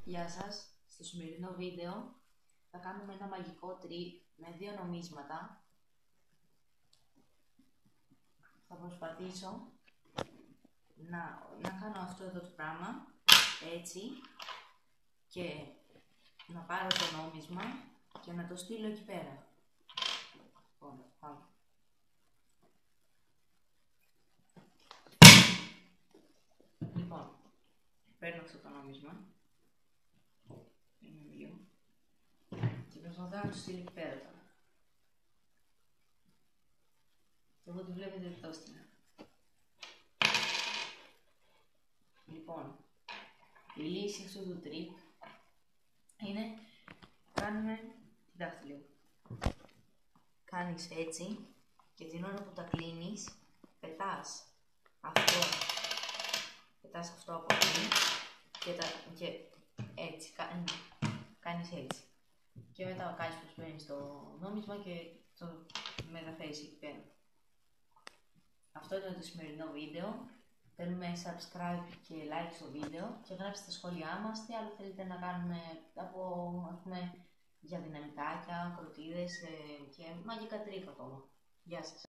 Γεια σας, στο σημερινό βίντεο θα κάνουμε ένα μαγικό τρίκ με δύο νομίσματα. Θα προσπαθήσω να κάνω αυτό εδώ το πράγμα, έτσι, και να πάρω το νόμισμα και να το στείλω εκεί πέρα. Πάμε. Λοιπόν, παίρνω αυτό το νόμισμα. Και προσπαθώ να το στείλω εκεί πέρα τώρα. Και εγώ τη βλέπετε ότι το έστειλα. Λοιπόν, η λύση αυτού του τρίκ είναι, κοιτάξτε λίγο. Κάνεις έτσι και την ώρα που τα κλείνεις, πετάς αυτό από εκεί και έτσι, κάνεις έτσι. Και μετά κάνεις πως παίρνεις το νόμισμα και το μεταφέρεις εκεί πέρα. Αυτό ήταν το σημερινό βίντεο. Θέλουμε subscribe και like στο βίντεο και γράψτε στα σχόλιά μας τι άλλο θέλετε να κάνουμε για δυναμικάκια, κροτίδες και μαγικά τρίκ ακόμα. Γεια σας.